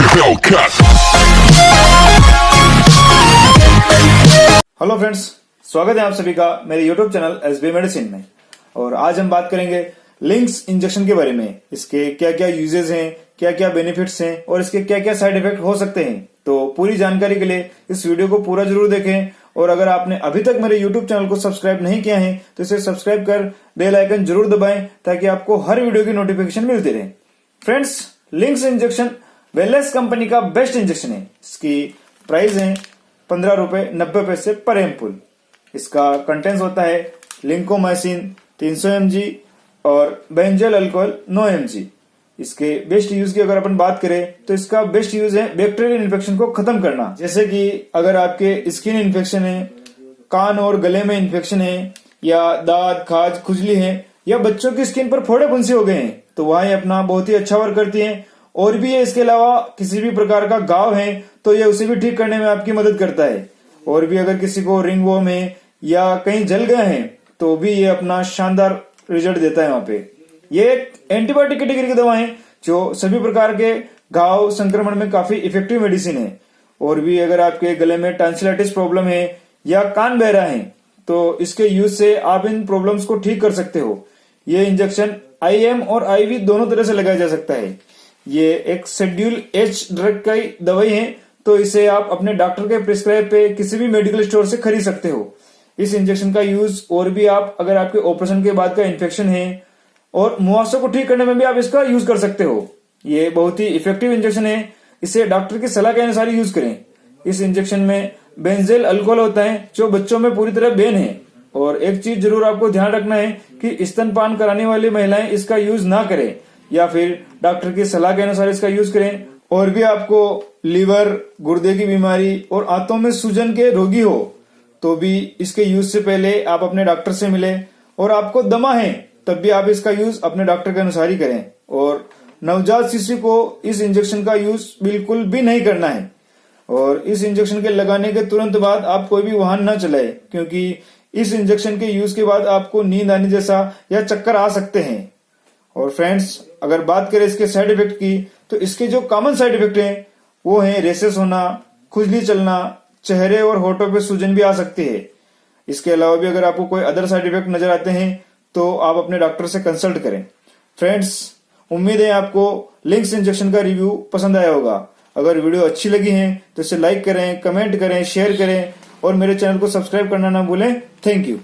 Hello friends, स्वागत है आप सभी का मेरे यूट्यूब चैनल sbmedicine में। और आज हम बात करेंगे लिंक्स इंजेक्शन के बारे में। इसके क्या क्या यूजेस हैं, क्या क्या बेनिफिट्स हैं और इसके क्या क्या साइड इफेक्ट हो सकते हैं। तो पूरी जानकारी के लिए इस वीडियो को पूरा जरूर देखें। और अगर आपने अभी तक मेरे यूट्यूब चैनल को सब्सक्राइब नहीं किया है तो इसे सब्सक्राइब कर बेल आइकन जरूर दबाएं ताकि आपको हर वीडियो की नोटिफिकेशन मिलती रहे। Friends, links injection wellness company का बेस्ट इंजेक्शन है। इसकी प्राइस है 15 रुपए 90 पैसे पर एम्पुल। इसका कंटेंट्स होता है लिंकोमाइसिन 300 mg और बेंजल अल्कोहल 9 mg। इसके बेस्ट यूज की अगर अपन बात करें तो इसका बेस्ट यूज है बैक्टीरियल इन्फेक्शन को खत्म करना। जैसे कि अगर आपके स्किन इन्फेक्शन है, कान और गले में इन्फेक्शन है, या दांत खाज खुजली है, या बच्चों की स्किन पर फोड़े फुंसी हो गए हैं तो वह ये अपना बहुत ही अच्छा वर्क करती है। और भी ये इसके अलावा किसी भी प्रकार का घाव है तो ये उसे भी ठीक करने में आपकी मदद करता है। और भी अगर किसी को रिंग वॉर्म है या कहीं जल गए हैं तो भी ये अपना शानदार रिजल्ट देता है वहां पे। ये एक एंटीबायोटिक कैटेगरी की दवा है जो सभी प्रकार के घाव संक्रमण में काफी इफेक्टिव मेडिसिन है। और भी अगर आपके गले में टॉन्सिलाइटिस प्रॉब्लम है या कान बह रहा है तो इसके यूज से आप इन प्रॉब्लम्स को ठीक कर सकते हो। ये इंजेक्शन IM और IV दोनों तरह से लगाया जा सकता है। ये एक शेड्यूल H ड्रग का दवाई है तो इसे आप अपने डॉक्टर के प्रिस्क्राइब पे किसी भी मेडिकल स्टोर से खरीद सकते हो। इस इंजेक्शन का यूज और भी आप अगर आपके ऑपरेशन के बाद का इन्फेक्शन है और मुआवजे को ठीक करने में भी आप इसका यूज कर सकते हो। ये बहुत ही इफेक्टिव इंजेक्शन है। इसे डॉक्टर की सलाह के अनुसार यूज करें। इस इंजेक्शन में बेंजेल अल्कोहल होता है जो बच्चों में पूरी तरह बैन है। और एक चीज जरूर आपको ध्यान रखना है कि स्तनपान कराने वाली महिलाएं इसका यूज ना करें या फिर डॉक्टर की सलाह के अनुसार इसका यूज करें। और भी आपको लीवर, गुर्दे की बीमारी और आंतों में सूजन के रोगी हो तो भी इसके यूज से पहले आप अपने डॉक्टर से मिले। और आपको दमा है तब भी आप इसका यूज अपने डॉक्टर के अनुसार ही करें। और नवजात शिशु को इस इंजेक्शन का यूज बिल्कुल भी नहीं करना है। और इस इंजेक्शन के लगाने के तुरंत बाद आप कोई भी वाहन न चलाए क्योंकि इस इंजेक्शन के यूज के बाद आपको नींद आने जैसा या चक्कर आ सकते हैं। और फ्रेंड्स, अगर बात करें इसके साइड इफेक्ट की तो इसके जो कॉमन साइड इफेक्ट हैं वो है रेसेस होना, खुजली चलना, चेहरे और होठों पे सूजन भी आ सकती है। इसके अलावा भी अगर आपको कोई अदर साइड इफेक्ट नजर आते हैं तो आप अपने डॉक्टर से कंसल्ट करें। फ्रेंड्स, उम्मीद है आपको लिंक्स इंजेक्शन का रिव्यू पसंद आया होगा। अगर वीडियो अच्छी लगी है तो इसे लाइक करें, कमेंट करें, शेयर करें और मेरे चैनल को सब्सक्राइब करना ना भूलें। Thank you.